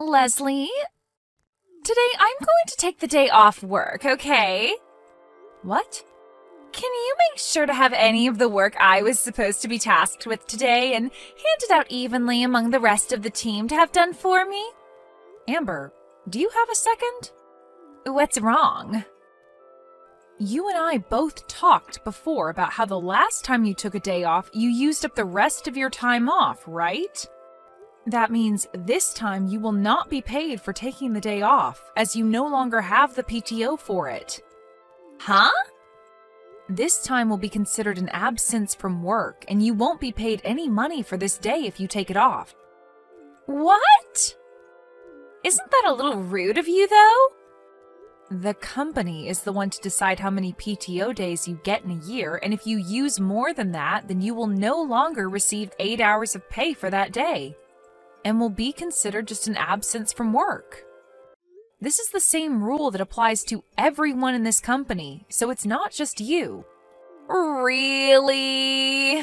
Leslie, today I'm going to take the day off work, okay? What? Can you make sure to have any of the work I was supposed to be tasked with today and hand it out evenly among the rest of the team to have done for me? Amber, do you have a second? What's wrong? You and I both talked before about how the last time you took a day off, you used up the rest of your time off, right? That means this time you will not be paid for taking the day off, as you no longer have the PTO for it. Huh? This time will be considered an absence from work, and you won't be paid any money for this day if you take it off. What? Isn't that a little rude of you, though? The company is the one to decide how many PTO days you get in a year, and if you use more than that, then you will no longer receive 8 hours of pay for that day, and will be considered just an absence from work. This is the same rule that applies to everyone in this company, so it's not just you. Really?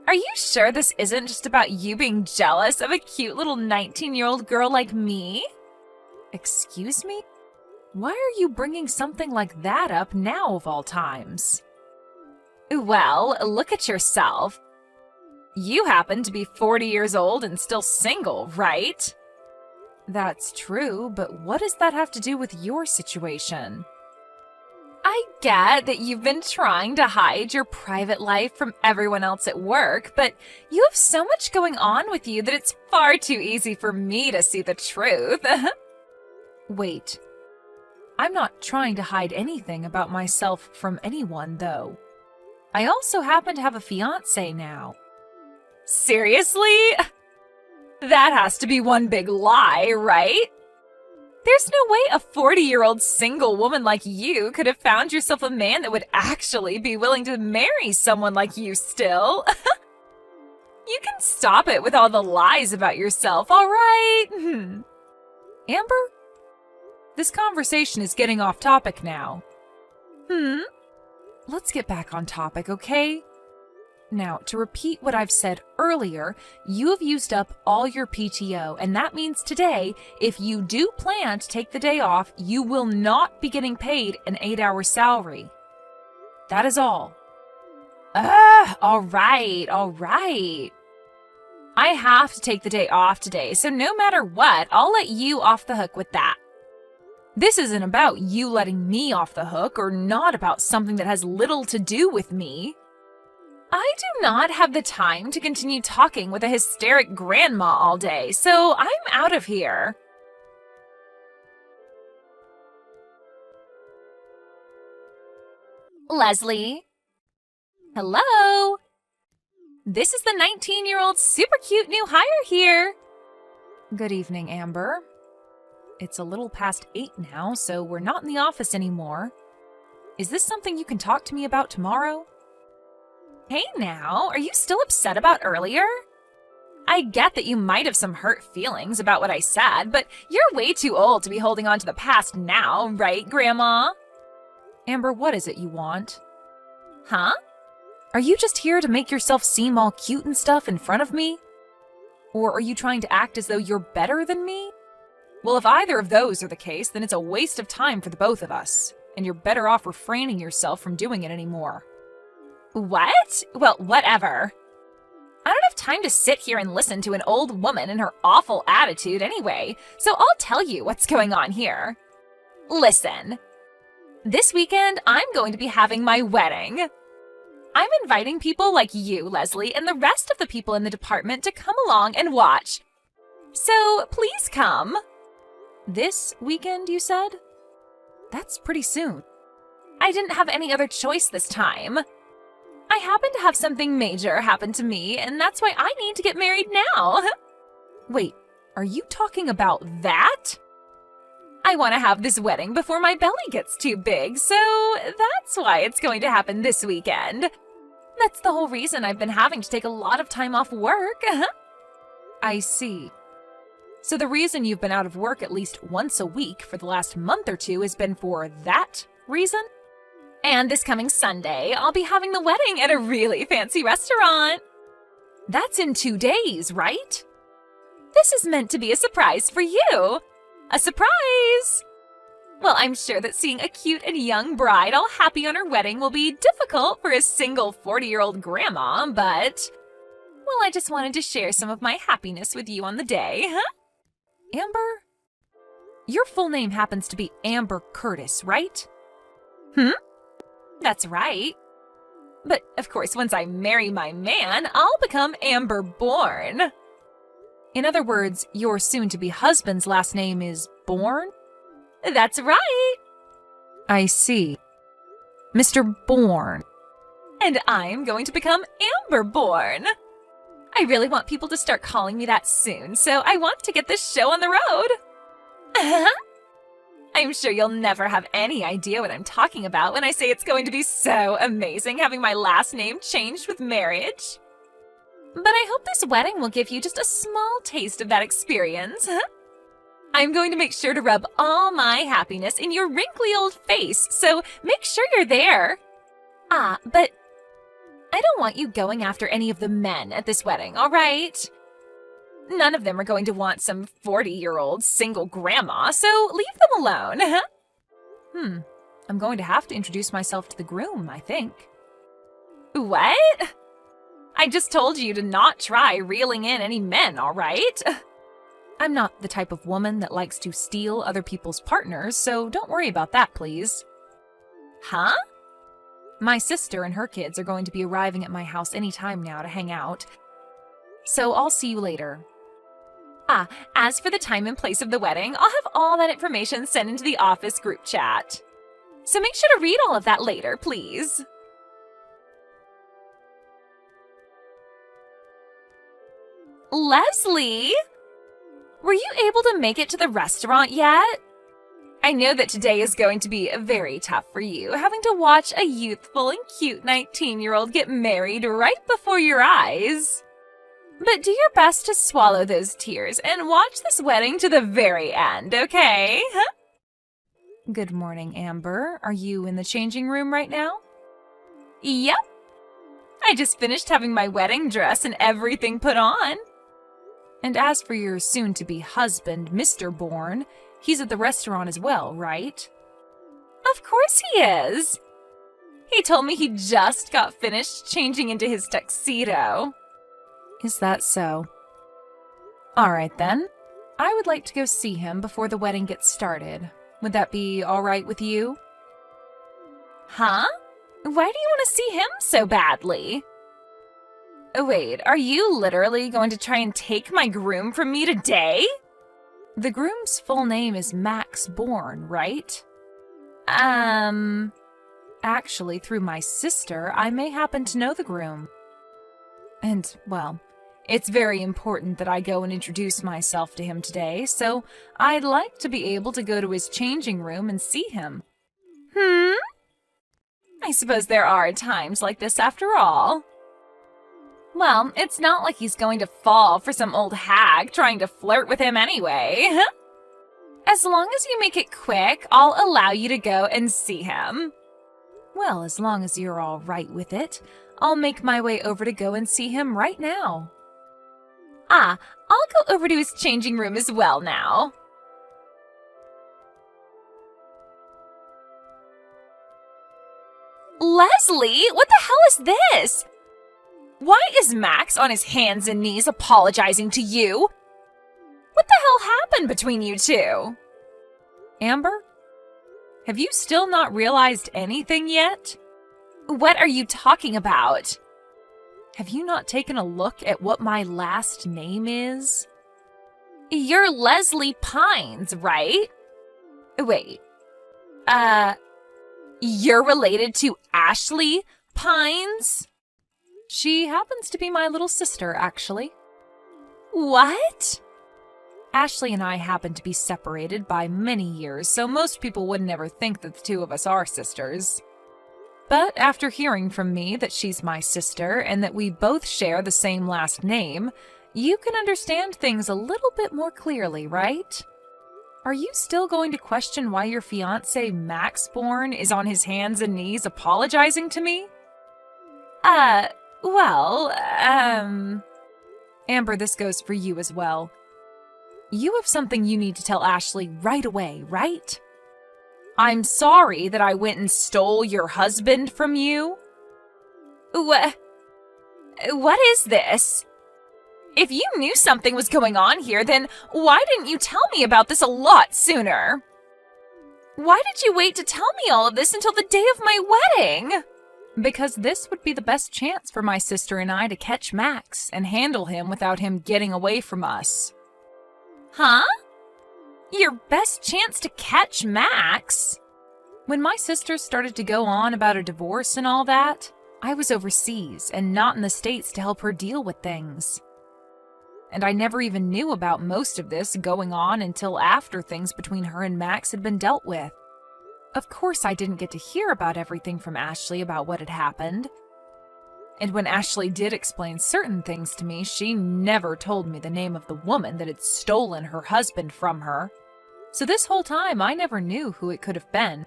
Are you sure this isn't just about you being jealous of a cute little 19-year-old girl like me? Excuse me? Why are you bringing something like that up now of all times? Well, look at yourself. You happen to be 40 years old and still single, right? That's true, but what does that have to do with your situation? I get that you've been trying to hide your private life from everyone else at work, but you have so much going on with you that it's far too easy for me to see the truth. Wait. I'm not trying to hide anything about myself from anyone, though. I also happen to have a fiancé now. Seriously? That has to be one big lie, right? There's no way a 40-year-old single woman like you could have found yourself a man that would actually be willing to marry someone like you still. You can stop it with all the lies about yourself, all right? Amber? This conversation is getting off topic now. Let's get back on topic, okay? Now, to repeat what I've said earlier, you have used up all your PTO, and that means today, if you do plan to take the day off, you will not be getting paid an 8-hour salary. That is all. All right. I have to take the day off today, so no matter what, I'll let you off the hook with that. This isn't about you letting me off the hook, or not about something that has little to do with me. I do not have the time to continue talking with a hysteric grandma all day, so I'm out of here. Leslie? Hello? This is the 19-year-old super cute new hire here. Good evening, Amber. It's a little past 8 now, so we're not in the office anymore. Is this something you can talk to me about tomorrow? Hey now, are you still upset about earlier? I get that you might have some hurt feelings about what I said, but you're way too old to be holding on to the past now, right, Grandma? Amber, what is it you want? Huh? Are you just here to make yourself seem all cute and stuff in front of me? Or are you trying to act as though you're better than me? Well, if either of those are the case, then it's a waste of time for the both of us, and you're better off refraining yourself from doing it anymore. What? Well, whatever. I don't have time to sit here and listen to an old woman and her awful attitude anyway, so I'll tell you what's going on here. Listen. This weekend, I'm going to be having my wedding. I'm inviting people like you, Leslie, and the rest of the people in the department to come along and watch. So, please come. This weekend, you said? That's pretty soon. I didn't have any other choice this time. I happen to have something major happen to me, and that's why I need to get married now. Wait, are you talking about that? I want to have this wedding before my belly gets too big, so that's why it's going to happen this weekend. That's the whole reason I've been having to take a lot of time off work. I see. So the reason you've been out of work at least once a week for the last month or two has been for that reason? And this coming Sunday, I'll be having the wedding at a really fancy restaurant. That's in 2 days, right? This is meant to be a surprise for you. A surprise! Well, I'm sure that seeing a cute and young bride all happy on her wedding will be difficult for a single 40-year-old grandma, but... Well, I just wanted to share some of my happiness with you on the day, huh? Amber? Your full name happens to be Amber Curtis, right? That's right. But, of course, once I marry my man, I'll become Amber Bourne. In other words, your soon-to-be husband's last name is Bourne? That's right. I see. Mr. Bourne. And I'm going to become Amber Bourne. I really want people to start calling me that soon, so I want to get this show on the road. I'm sure you'll never have any idea what I'm talking about when I say it's going to be so amazing having my last name changed with marriage. But I hope this wedding will give you just a small taste of that experience. I'm going to make sure to rub all my happiness in your wrinkly old face, so make sure you're there. But I don't want you going after any of the men at this wedding, all right? None of them are going to want some 40-year-old single grandma, so leave them alone. I'm going to have to introduce myself to the groom, I think. What? I just told you to not try reeling in any men, all right? I'm not the type of woman that likes to steal other people's partners, so don't worry about that, please. Huh? My sister and her kids are going to be arriving at my house any time now to hang out, so I'll see you later. As for the time and place of the wedding, I'll have all that information sent into the office group chat. So make sure to read all of that later, please. Leslie! Were you able to make it to the restaurant yet? I know that today is going to be very tough for you, having to watch a youthful and cute 19-year-old get married right before your eyes. But do your best to swallow those tears and watch this wedding to the very end, okay? Good morning, Amber. Are you in the changing room right now? Yep. I just finished having my wedding dress and everything put on. And as for your soon-to-be husband, Mr. Bourne, he's at the restaurant as well, right? Of course he is. He told me he just got finished changing into his tuxedo. Is that so? All right, then. I would like to go see him before the wedding gets started. Would that be all right with you? Huh? Why do you want to see him so badly? Wait, are you literally going to try and take my groom from me today? The groom's full name is Max Bourne, right? Actually, through my sister, I may happen to know the groom. And, well, it's very important that I go and introduce myself to him today, so I'd like to be able to go to his changing room and see him. I suppose there are times like this after all. Well, it's not like he's going to fall for some old hag trying to flirt with him anyway. As long as you make it quick, I'll allow you to go and see him. Well, as long as you're all right with it, I'll make my way over to go and see him right now. I'll go over to his changing room as well now. Leslie, what the hell is this? Why is Max on his hands and knees apologizing to you? What the hell happened between you two? Amber? Have you still not realized anything yet? What are you talking about? Have you not taken a look at what my last name is? You're Leslie Pines, right? Wait. You're related to Ashley Pines? She happens to be my little sister, actually. What? Ashley and I happen to be separated by many years, so most people would never think that the two of us are sisters. But after hearing from me that she's my sister and that we both share the same last name, you can understand things a little bit more clearly, right? Are you still going to question why your fiancé Max Bourne is on his hands and knees apologizing to me? Amber, this goes for you as well. You have something you need to tell Ashley right away, right? I'm sorry that I went and stole your husband from you. What is this? If you knew something was going on here, then why didn't you tell me about this a lot sooner? Why did you wait to tell me all of this until the day of my wedding? Because this would be the best chance for my sister and I to catch Max and handle him without him getting away from us. Huh? Your best chance to catch Max? When my sister started to go on about a divorce and all that, I was overseas and not in the States to help her deal with things. And I never even knew about most of this going on until after things between her and Max had been dealt with. Of course, I didn't get to hear about everything from Ashley about what had happened. And when Ashley did explain certain things to me, she never told me the name of the woman that had stolen her husband from her. So this whole time, I never knew who it could have been.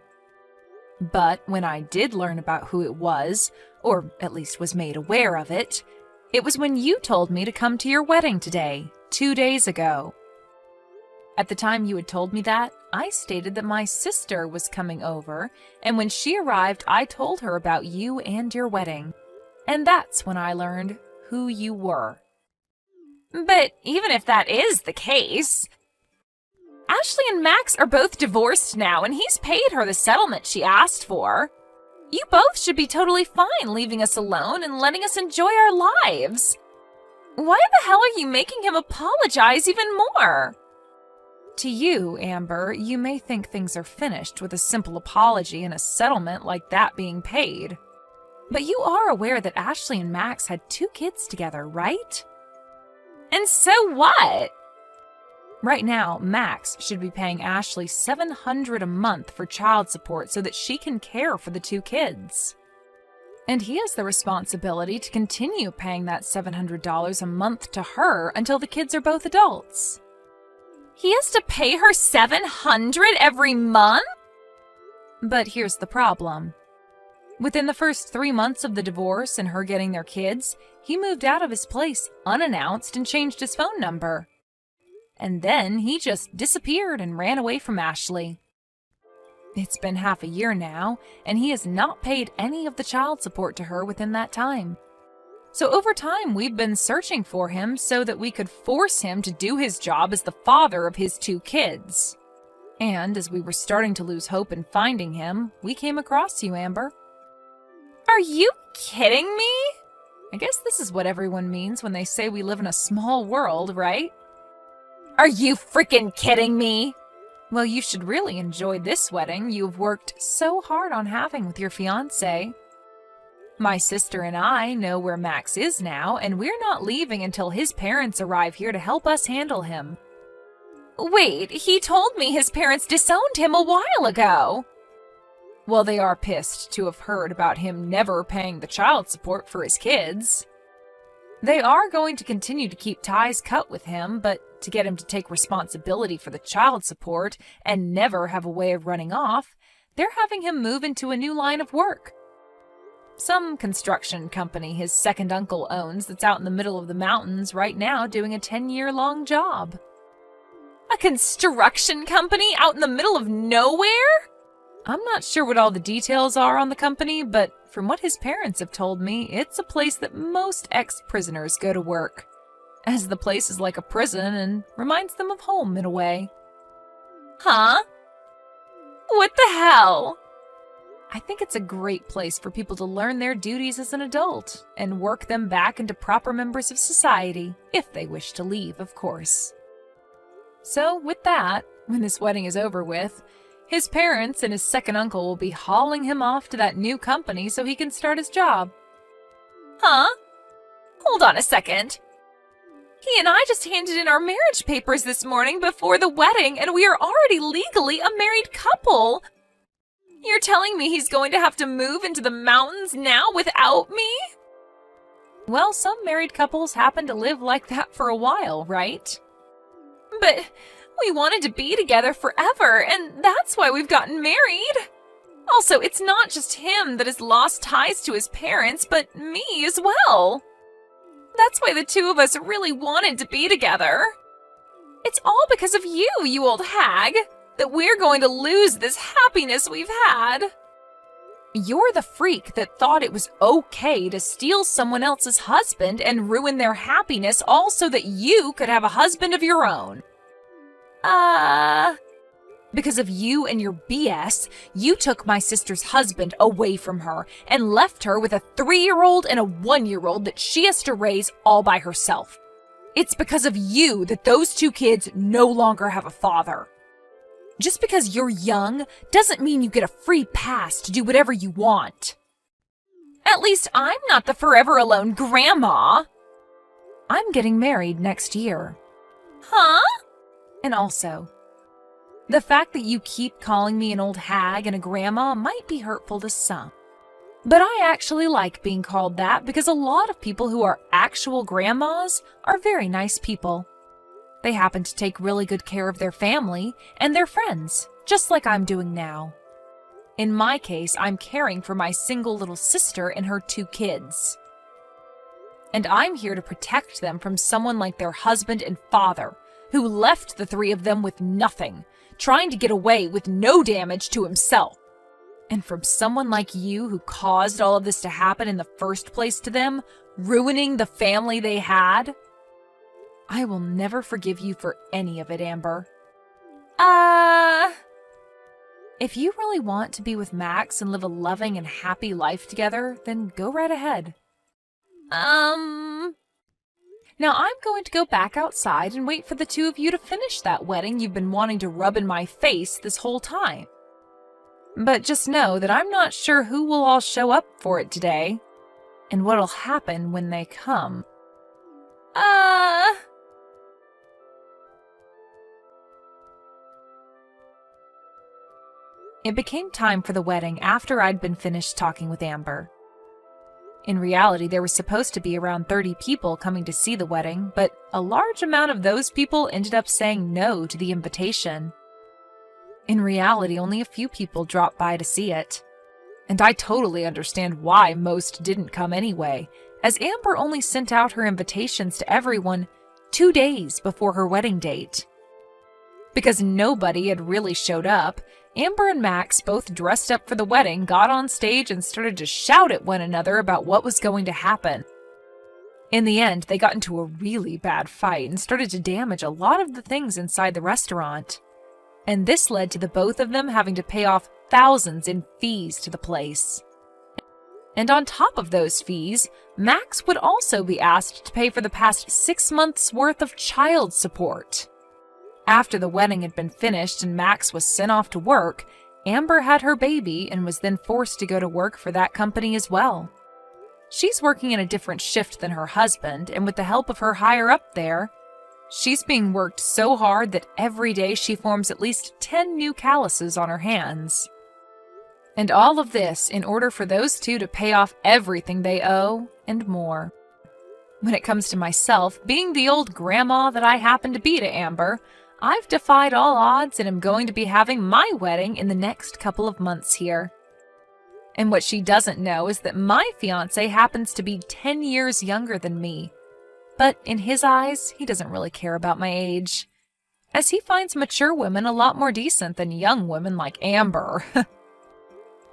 But when I did learn about who it was, or at least was made aware of it, it was when you told me to come to your wedding today, 2 days ago. At the time you had told me that, I stated that my sister was coming over, and when she arrived, I told her about you and your wedding. And that's when I learned who you were. But even if that is the case, Ashley and Max are both divorced now, and he's paid her the settlement she asked for. You both should be totally fine leaving us alone and letting us enjoy our lives. Why the hell are you making him apologize even more? To you, Amber, you may think things are finished with a simple apology and a settlement like that being paid. But you are aware that Ashley and Max had 2 kids together, right? And so what? Right now, Max should be paying Ashley $700 a month for child support so that she can care for the 2 kids. And he has the responsibility to continue paying that $700 a month to her until the kids are both adults. He has to pay her $700 every month? But here's the problem. Within the first 3 months of the divorce and her getting their kids, he moved out of his place unannounced and changed his phone number. And then he just disappeared and ran away from Ashley. It's been half a year now, and he has not paid any of the child support to her within that time. So over time, we've been searching for him so that we could force him to do his job as the father of his 2 kids. And as we were starting to lose hope in finding him, we came across you, Amber. Are you kidding me? I guess this is what everyone means when they say we live in a small world, right? Are you freaking kidding me? Well, you should really enjoy this wedding you've worked so hard on having with your fiancé. My sister and I know where Max is now, and we're not leaving until his parents arrive here to help us handle him. Wait, he told me his parents disowned him a while ago. Well, they are pissed to have heard about him never paying the child support for his kids. They are going to continue to keep ties cut with him, but to get him to take responsibility for the child support and never have a way of running off, they're having him move into a new line of work. Some construction company his second uncle owns that's out in the middle of the mountains right now doing a 10-year-long job. A construction company out in the middle of nowhere? I'm not sure what all the details are on the company, but from what his parents have told me, it's a place that most ex-prisoners go to work, as the place is like a prison and reminds them of home in a way. Huh? What the hell? I think it's a great place for people to learn their duties as an adult and work them back into proper members of society, if they wish to leave, of course. So with that, when this wedding is over with, his parents and his second uncle will be hauling him off to that new company so he can start his job. Huh? Hold on a second. He and I just handed in our marriage papers this morning before the wedding, and we are already legally a married couple. You're telling me he's going to have to move into the mountains now without me? Well, some married couples happen to live like that for a while, right? But we wanted to be together forever, and that's why we've gotten married. Also, it's not just him that has lost ties to his parents, but me as well. That's why the 2 of us really wanted to be together. It's all because of you, you old hag, that we're going to lose this happiness we've had. You're the freak that thought it was okay to steal someone else's husband and ruin their happiness all so that you could have a husband of your own. Because of you and your BS, you took my sister's husband away from her and left her with a 3-year-old and a 1-year-old that she has to raise all by herself. It's because of you that those 2 kids no longer have a father. Just because you're young doesn't mean you get a free pass to do whatever you want. At least I'm not the forever alone grandma. I'm getting married next year. Huh? And also, the fact that you keep calling me an old hag and a grandma might be hurtful to some. But I actually like being called that because a lot of people who are actual grandmas are very nice people. They happen to take really good care of their family and their friends, just like I'm doing now. In my case, I'm caring for my single little sister and her 2 kids. And I'm here to protect them from someone like their husband and father, who left the 3 of them with nothing, trying to get away with no damage to himself. And from someone like you who caused all of this to happen in the first place to them, ruining the family they had. I will never forgive you for any of it, Amber. If you really want to be with Max and live a loving and happy life together, then go right ahead. Now I'm going to go back outside and wait for the 2 of you to finish that wedding you've been wanting to rub in my face this whole time. But just know that I'm not sure who will all show up for it today, and what'll happen when they come. It became time for the wedding after I'd been finished talking with Amber. In reality, there was supposed to be around 30 people coming to see the wedding, but a large amount of those people ended up saying no to the invitation. In reality, only a few people dropped by to see it. And I totally understand why most didn't come anyway, as Amber only sent out her invitations to everyone 2 days before her wedding date. Because nobody had really showed up, Amber and Max, both dressed up for the wedding, got on stage and started to shout at one another about what was going to happen. In the end, they got into a really bad fight and started to damage a lot of the things inside the restaurant. And this led to the both of them having to pay off thousands in fees to the place. And on top of those fees, Max would also be asked to pay for the past 6 months' worth of child support. After the wedding had been finished and Max was sent off to work, Amber had her baby and was then forced to go to work for that company as well. She's working in a different shift than her husband, and with the help of her higher up there, she's being worked so hard that every day she forms at least 10 new calluses on her hands. And all of this in order for those 2 to pay off everything they owe and more. When it comes to myself, being the old grandma that I happen to be to Amber, I've defied all odds and am going to be having my wedding in the next couple of months here. And what she doesn't know is that my fiancé happens to be 10 years younger than me. But in his eyes, he doesn't really care about my age, as he finds mature women a lot more decent than young women like Amber.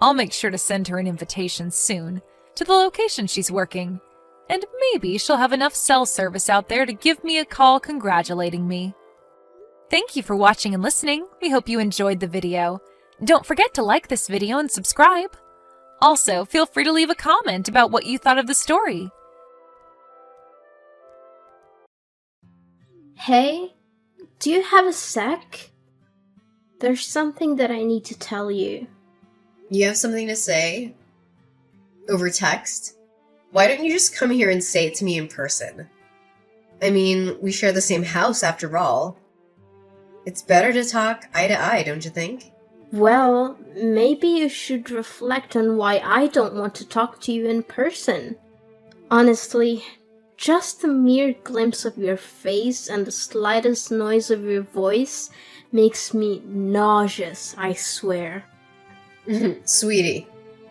I'll make sure to send her an invitation soon to the location she's working, and maybe she'll have enough cell service out there to give me a call congratulating me. Thank you for watching and listening. We hope you enjoyed the video. Don't forget to like this video and subscribe. Also, feel free to leave a comment about what you thought of the story. Hey, do you have a sec? There's something that I need to tell you. You have something to say? Over text? Why don't you just come here and say it to me in person? I mean, we share the same house after all. It's better to talk eye to eye, don't you think? Well, maybe you should reflect on why I don't want to talk to you in person. Honestly, just the mere glimpse of your face and the slightest noise of your voice makes me nauseous, I swear. Sweetie,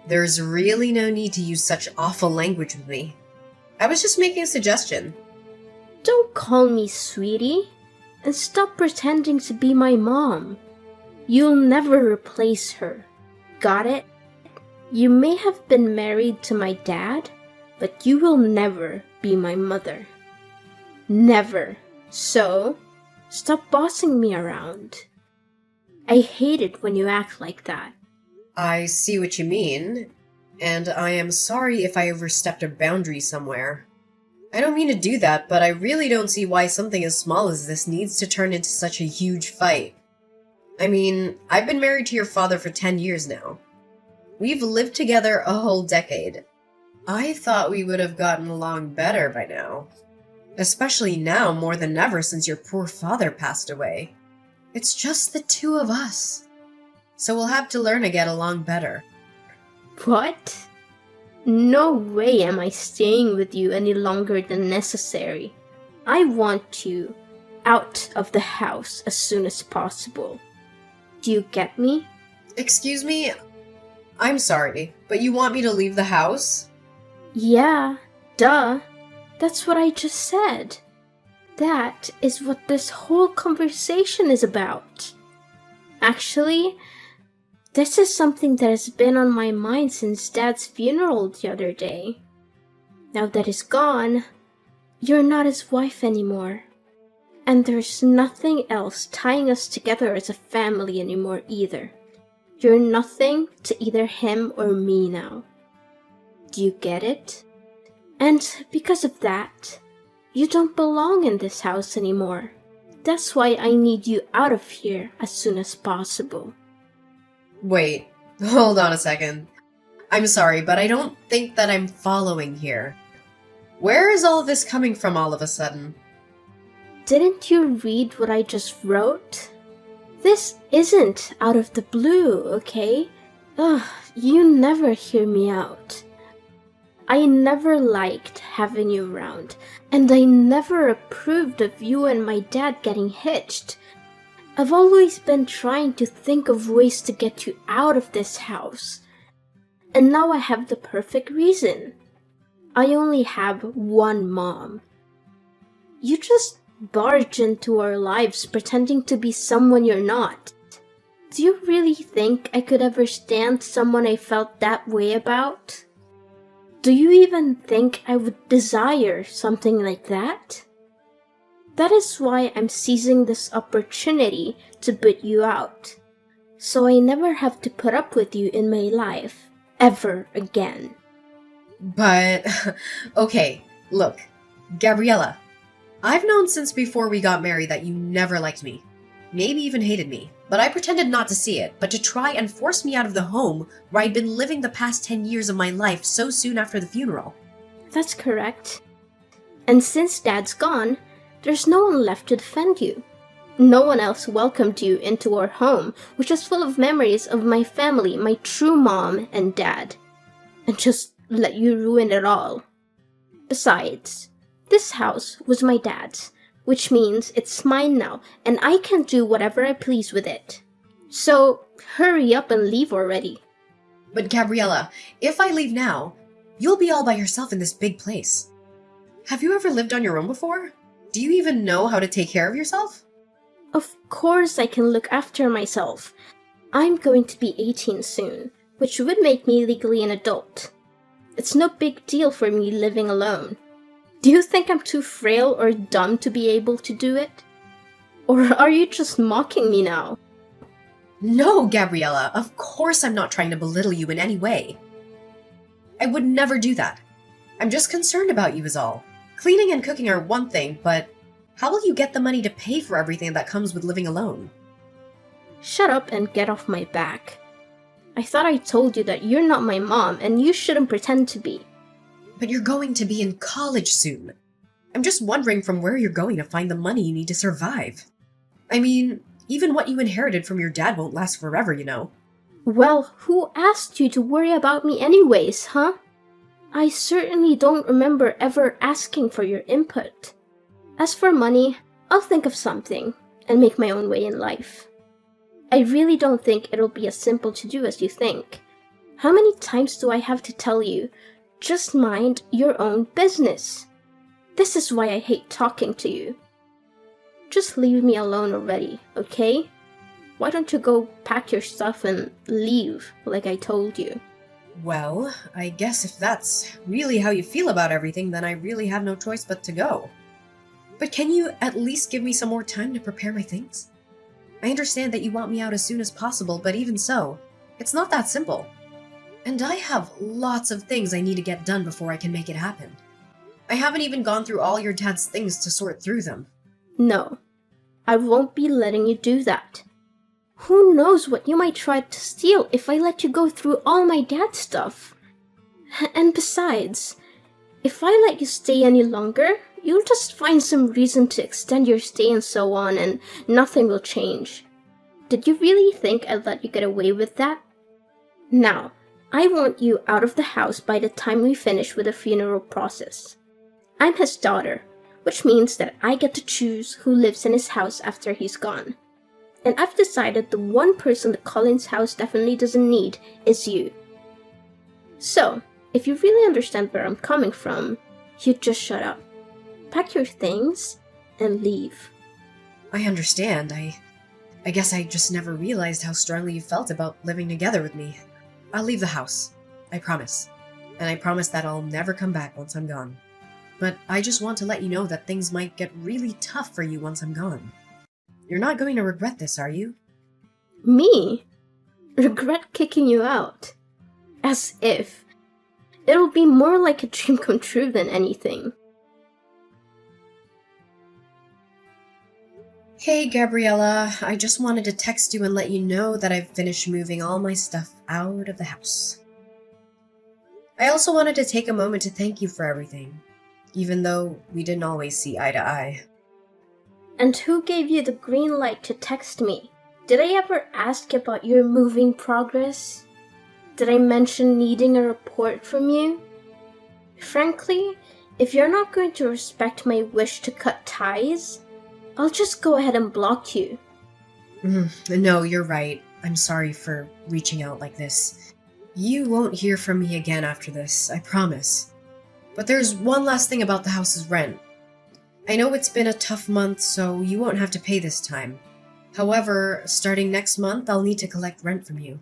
there's really no need to use such awful language with me. I was just making a suggestion. Don't call me sweetie. and stop pretending to be my mom. You'll never replace her. Got it? You may have been married to my dad, but you will never be my mother. Never. So, stop bossing me around. I hate it when you act like that. I see what you mean, and I am sorry if I overstepped a boundary somewhere. I don't mean to do that, but I really don't see why something as small as this needs to turn into such a huge fight. I mean, I've been married to your father for 10 years now. We've lived together a whole decade. I thought we would have gotten along better by now. Especially now more than ever since your poor father passed away. It's just the two of us. So we'll have to learn to get along better. What? No way am I staying with you any longer than necessary. I want you out of the house as soon as possible. Do you get me? Excuse me? I'm sorry, but you want me to leave the house? Yeah, duh. That's what I just said. That is what this whole conversation is about. Actually, this is something that has been on my mind since Dad's funeral the other day. Now that he's gone, you're not his wife anymore. And there's nothing else tying us together as a family anymore either. You're nothing to either him or me now. Do you get it? And because of that, you don't belong in this house anymore. That's why I need you out of here as soon as possible. Wait, hold on a second. I'm sorry, but I don't think that I'm following here. Where is all this coming from all of a sudden? Didn't you read what I just wrote? This isn't out of the blue, okay? Ugh, you never hear me out. I never liked having you around, and I never approved of you and my dad getting hitched. I've always been trying to think of ways to get you out of this house. And now I have the perfect reason. I only have one mom. You just barge into our lives pretending to be someone you're not. Do you really think I could ever stand someone I felt that way about? Do you even think I would desire something like that? That is why I'm seizing this opportunity to boot you out, so I never have to put up with you in my life, ever again. But, okay, look, Gabriella, I've known since before we got married that you never liked me, maybe even hated me, but I pretended not to see it, but to try and force me out of the home where I'd been living the past 10 years of my life so soon after the funeral. That's correct. And since Dad's gone, there's no one left to defend you. No one else welcomed you into our home, which is full of memories of my family, my true mom and dad. And just let you ruin it all. Besides, this house was my dad's, which means it's mine now, and I can do whatever I please with it. So, hurry up and leave already. But Gabriella, if I leave now, you'll be all by yourself in this big place. Have you ever lived on your own before? Do you even know how to take care of yourself? Of course I can look after myself. I'm going to be 18 soon, which would make me legally an adult. It's no big deal for me living alone. Do you think I'm too frail or dumb to be able to do it? Or are you just mocking me now? No, Gabriella, of course I'm not trying to belittle you in any way. I would never do that. I'm just concerned about you is all. Cleaning and cooking are one thing, but how will you get the money to pay for everything that comes with living alone? Shut up and get off my back. I thought I told you that you're not my mom and you shouldn't pretend to be. But you're going to be in college soon. I'm just wondering from where you're going to find the money you need to survive. I mean, even what you inherited from your dad won't last forever, you know. Well, who asked you to worry about me anyways, huh? I certainly don't remember ever asking for your input. As for money, I'll think of something and make my own way in life. I really don't think it'll be as simple to do as you think. How many times do I have to tell you, just mind your own business? This is why I hate talking to you. Just leave me alone already, okay? Why don't you go pack your stuff and leave, like I told you? Well, I guess if that's really how you feel about everything, then I really have no choice but to go. But can you at least give me some more time to prepare my things? I understand that you want me out as soon as possible, but even so, it's not that simple. And I have lots of things I need to get done before I can make it happen. I haven't even gone through all your dad's things to sort through them. No, I won't be letting you do that. Who knows what you might try to steal if I let you go through all my dad's stuff? And besides, if I let you stay any longer, you'll just find some reason to extend your stay and so on, and nothing will change. Did you really think I'd let you get away with that? Now, I want you out of the house by the time we finish with the funeral process. I'm his daughter, which means that I get to choose who lives in his house after he's gone. And I've decided the one person the Collins house definitely doesn't need is you. So, if you really understand where I'm coming from, you just shut up. Pack your things and leave. I understand. I guess I just never realized how strongly you felt about living together with me. I'll leave the house. I promise. And I promise that I'll never come back once I'm gone. But I just want to let you know that things might get really tough for you once I'm gone. You're not going to regret this, are you? Me? Regret kicking you out? As if. It'll be more like a dream come true than anything. Hey, Gabriella. I just wanted to text you and let you know that I've finished moving all my stuff out of the house. I also wanted to take a moment to thank you for everything, even though we didn't always see eye to eye. And who gave you the green light to text me? Did I ever ask about your moving progress? Did I mention needing a report from you? Frankly, if you're not going to respect my wish to cut ties, I'll just go ahead and block you. No, you're right. I'm sorry for reaching out like this. You won't hear from me again after this, I promise. But there's one last thing about the house's rent. I know it's been a tough month, so you won't have to pay this time. However, starting next month, I'll need to collect rent from you.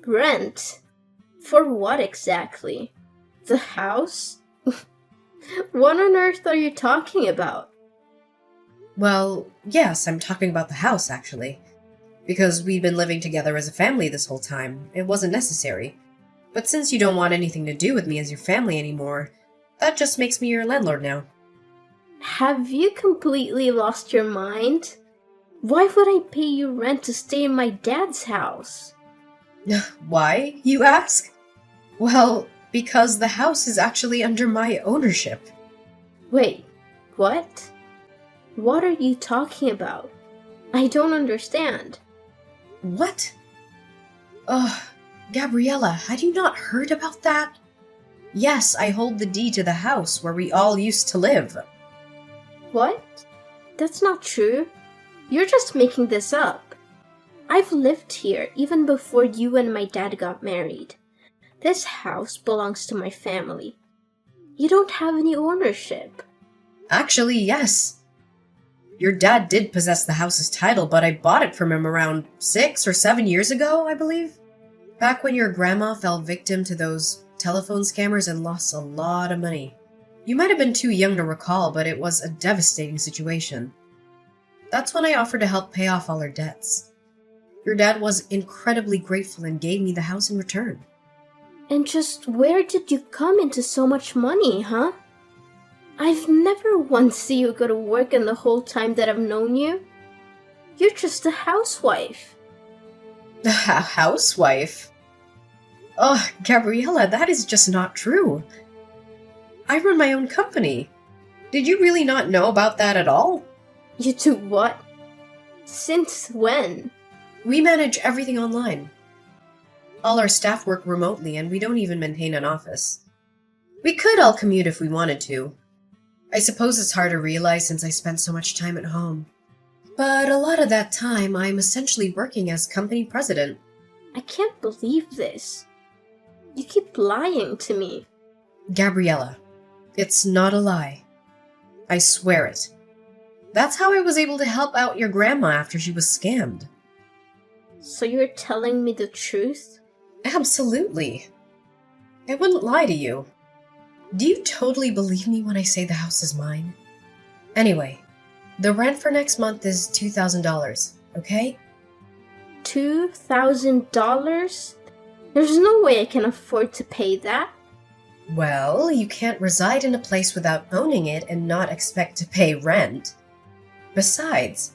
Rent? For what exactly? The house? What on earth are you talking about? Well, yes, I'm talking about the house, actually. Because we've been living together as a family this whole time, it wasn't necessary. But since you don't want anything to do with me as your family anymore, that just makes me your landlord now. Have you completely lost your mind? Why would I pay you rent to stay in my dad's house? Why, you ask? Well, because the house is actually under my ownership. Wait, what? What are you talking about? I don't understand. What? Ugh, Gabriella, had you not heard about that? Yes, I hold the deed to the house where we all used to live. What? That's not true. You're just making this up. I've lived here even before you and my dad got married. This house belongs to my family. You don't have any ownership. Actually, yes. Your dad did possess the house's title, but I bought it from him around 6 or 7 years ago, I believe. Back when your grandma fell victim to those telephone scammers and lost a lot of money. You might have been too young to recall, but it was a devastating situation. That's when I offered to help pay off all her debts. Your dad was incredibly grateful and gave me the house in return. And just where did you come into so much money, huh? I've never once seen you go to work in the whole time that I've known you. You're just a housewife. A housewife? Oh, Gabriella, that is just not true. I run my own company. Did you really not know about that at all? You do what? Since when? We manage everything online. All our staff work remotely, and we don't even maintain an office. We could all commute if we wanted to. I suppose it's hard to realize since I spent so much time at home. But a lot of that time, I'm essentially working as company president. I can't believe this. You keep lying to me. Gabriella, it's not a lie. I swear it. That's how I was able to help out your grandma after she was scammed. So you're telling me the truth? Absolutely. I wouldn't lie to you. Do you totally believe me when I say the house is mine? Anyway, the rent for next month is $2,000, okay? $2,000? There's no way I can afford to pay that. Well, you can't reside in a place without owning it and not expect to pay rent. Besides,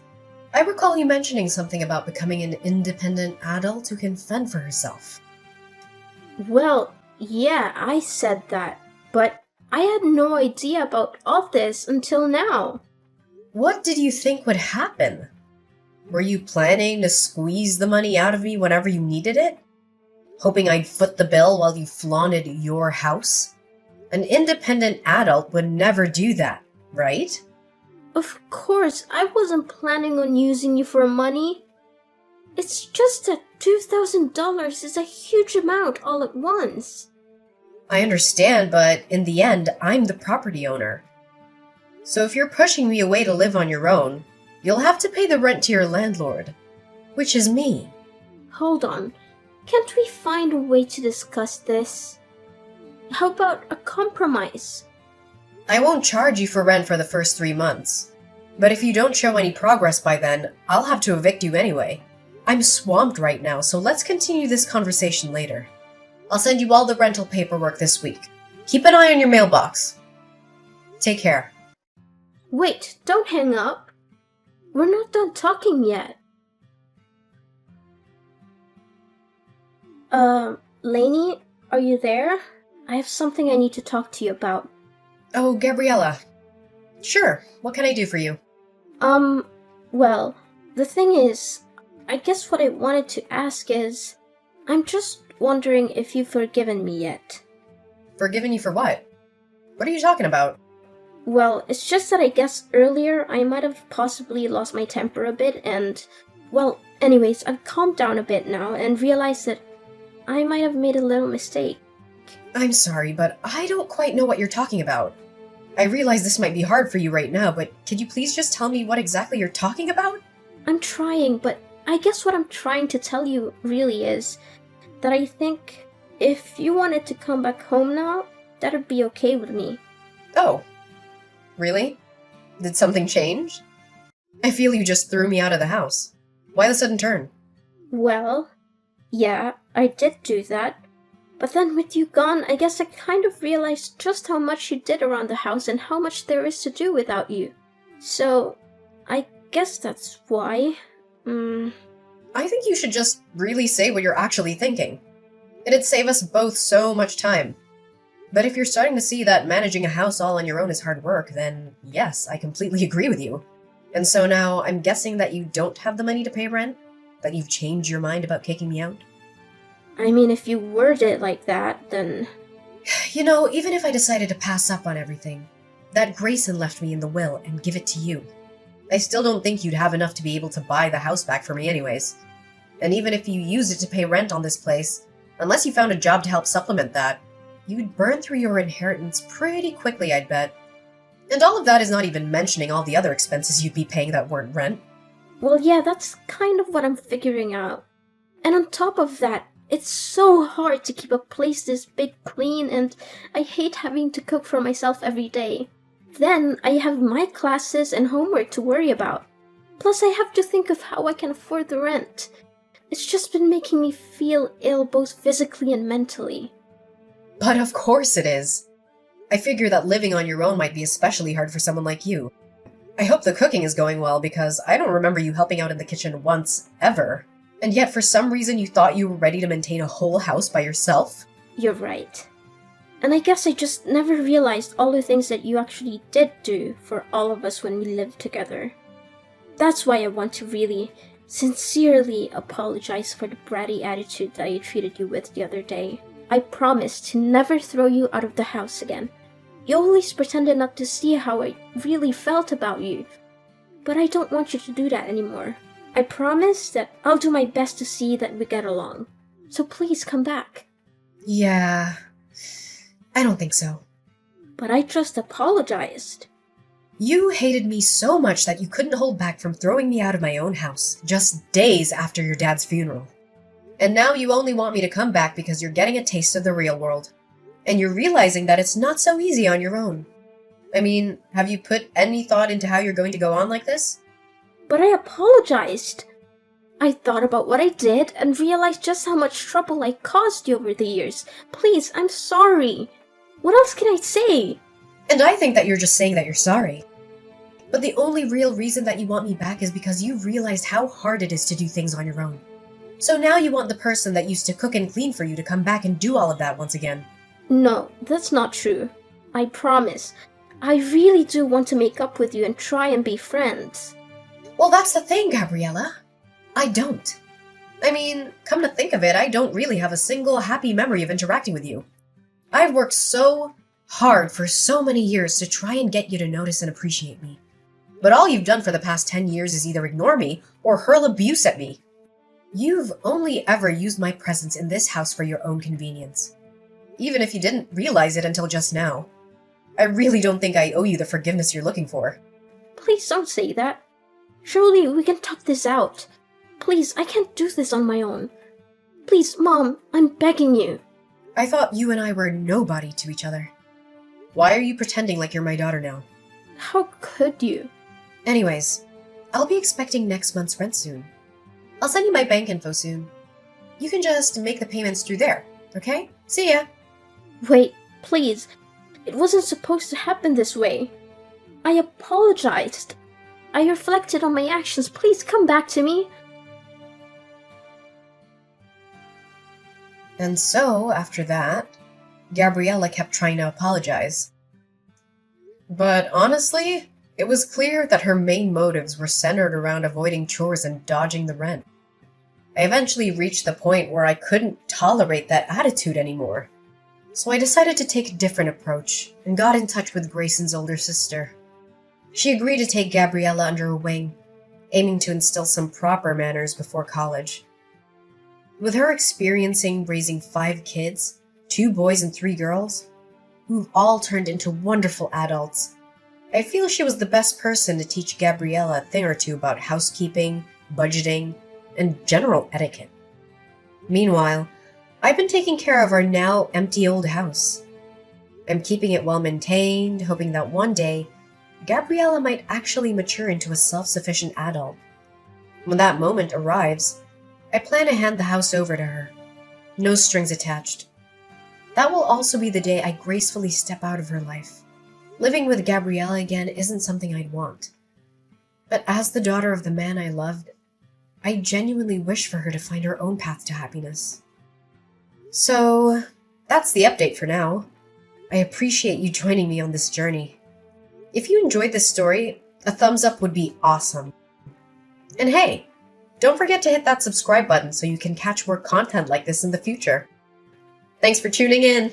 I recall you mentioning something about becoming an independent adult who can fend for herself. Well, yeah, I said that, but I had no idea about all this until now. What did you think would happen? Were you planning to squeeze the money out of me whenever you needed it? Hoping I'd foot the bill while you flaunted your house? An independent adult would never do that, right? Of course, I wasn't planning on using you for money. It's just that $2,000 is a huge amount all at once. I understand, but in the end, I'm the property owner. So if you're pushing me away to live on your own, you'll have to pay the rent to your landlord, which is me. Hold on, can't we find a way to discuss this? How about a compromise? I won't charge you for rent for the first 3 months. But if you don't show any progress by then, I'll have to evict you anyway. I'm swamped right now, so let's continue this conversation later. I'll send you all the rental paperwork this week. Keep an eye on your mailbox. Take care. Wait, don't hang up. We're not done talking yet. Lainey, are you there? I have something I need to talk to you about. Oh, Gabriella. Sure, what can I do for you? Well, the thing is, I guess what I wanted to ask is, I'm just wondering if you've forgiven me yet. Forgiven you for what? What are you talking about? Well, it's just that I guess earlier I might have possibly lost my temper a bit and, well, anyways, I've calmed down a bit now and realized that I might have made a little mistake. I'm sorry, but I don't quite know what you're talking about. I realize this might be hard for you right now, but could you please just tell me what exactly you're talking about? I'm trying, but I guess what I'm trying to tell you really is that I think if you wanted to come back home now, that'd be okay with me. Oh. Really? Did something change? I feel you just threw me out of the house. Why the sudden turn? Well, yeah, I did do that. But then with you gone, I guess I kind of realized just how much you did around the house and how much there is to do without you. So, I guess that's why. I think you should just really say what you're actually thinking. It'd save us both so much time. But if you're starting to see that managing a house all on your own is hard work, then yes, I completely agree with you. And so now, I'm guessing that you don't have the money to pay rent? That you've changed your mind about kicking me out? I mean, if you word it like that, then... You know, even if I decided to pass up on everything, that Grayson left me in the will and give it to you, I still don't think you'd have enough to be able to buy the house back for me anyways. And even if you used it to pay rent on this place, unless you found a job to help supplement that, you'd burn through your inheritance pretty quickly, I'd bet. And all of that is not even mentioning all the other expenses you'd be paying that weren't rent. Well, yeah, that's kind of what I'm figuring out. And on top of that, it's so hard to keep a place this big clean, and I hate having to cook for myself every day. Then I have my classes and homework to worry about. Plus I have to think of how I can afford the rent. It's just been making me feel ill both physically and mentally. But of course it is. I figure that living on your own might be especially hard for someone like you. I hope the cooking is going well, because I don't remember you helping out in the kitchen once, ever. And yet for some reason you thought you were ready to maintain a whole house by yourself? You're right. And I guess I just never realized all the things that you actually did do for all of us when we lived together. That's why I want to really, sincerely apologize for the bratty attitude that I treated you with the other day. I promise to never throw you out of the house again. You always pretended not to see how I really felt about you. But I don't want you to do that anymore. I promise that I'll do my best to see that we get along. So please come back. Yeah, I don't think so. But I just apologized. You hated me so much that you couldn't hold back from throwing me out of my own house, just days after your dad's funeral. And now you only want me to come back because you're getting a taste of the real world. And you're realizing that it's not so easy on your own. I mean, have you put any thought into how you're going to go on like this? But I apologized. I thought about what I did and realized just how much trouble I caused you over the years. Please, I'm sorry. What else can I say? And I think that you're just saying that you're sorry. But the only real reason that you want me back is because you realized how hard it is to do things on your own. So now you want the person that used to cook and clean for you to come back and do all of that once again. No, that's not true. I promise. I really do want to make up with you and try and be friends. Well, that's the thing, Gabriella. I don't. I mean, come to think of it, I don't really have a single happy memory of interacting with you. I've worked so hard for so many years to try and get you to notice and appreciate me. But all you've done for the past 10 years is either ignore me or hurl abuse at me. You've only ever used my presence in this house for your own convenience. Even if you didn't realize it until just now. I really don't think I owe you the forgiveness you're looking for. Please don't say that. Surely we can talk this out. Please, I can't do this on my own. Please, Mom, I'm begging you. I thought you and I were nobody to each other. Why are you pretending like you're my daughter now? How could you? Anyways, I'll be expecting next month's rent soon. I'll send you my bank info soon. You can just make the payments through there, okay? See ya! Wait, please. It wasn't supposed to happen this way. I apologized. I reflected on my actions. Please come back to me. And so, after that, Gabriella kept trying to apologize. But honestly, it was clear that her main motives were centered around avoiding chores and dodging the rent. I eventually reached the point where I couldn't tolerate that attitude anymore. So I decided to take a different approach and got in touch with Grayson's older sister. She agreed to take Gabriella under her wing, aiming to instill some proper manners before college. With her experiencing raising 5 kids, 2 boys and 3 girls, who've all turned into wonderful adults, I feel she was the best person to teach Gabriella a thing or two about housekeeping, budgeting, and general etiquette. Meanwhile, I've been taking care of our now empty old house. I'm keeping it well maintained, hoping that one day, Gabriella might actually mature into a self-sufficient adult. When that moment arrives, I plan to hand the house over to her. No strings attached. That will also be the day I gracefully step out of her life. Living with Gabriella again isn't something I'd want. But as the daughter of the man I loved, I genuinely wish for her to find her own path to happiness. So, that's the update for now. I appreciate you joining me on this journey. If you enjoyed this story, a thumbs up would be awesome. And hey, don't forget to hit that subscribe button so you can catch more content like this in the future. Thanks for tuning in!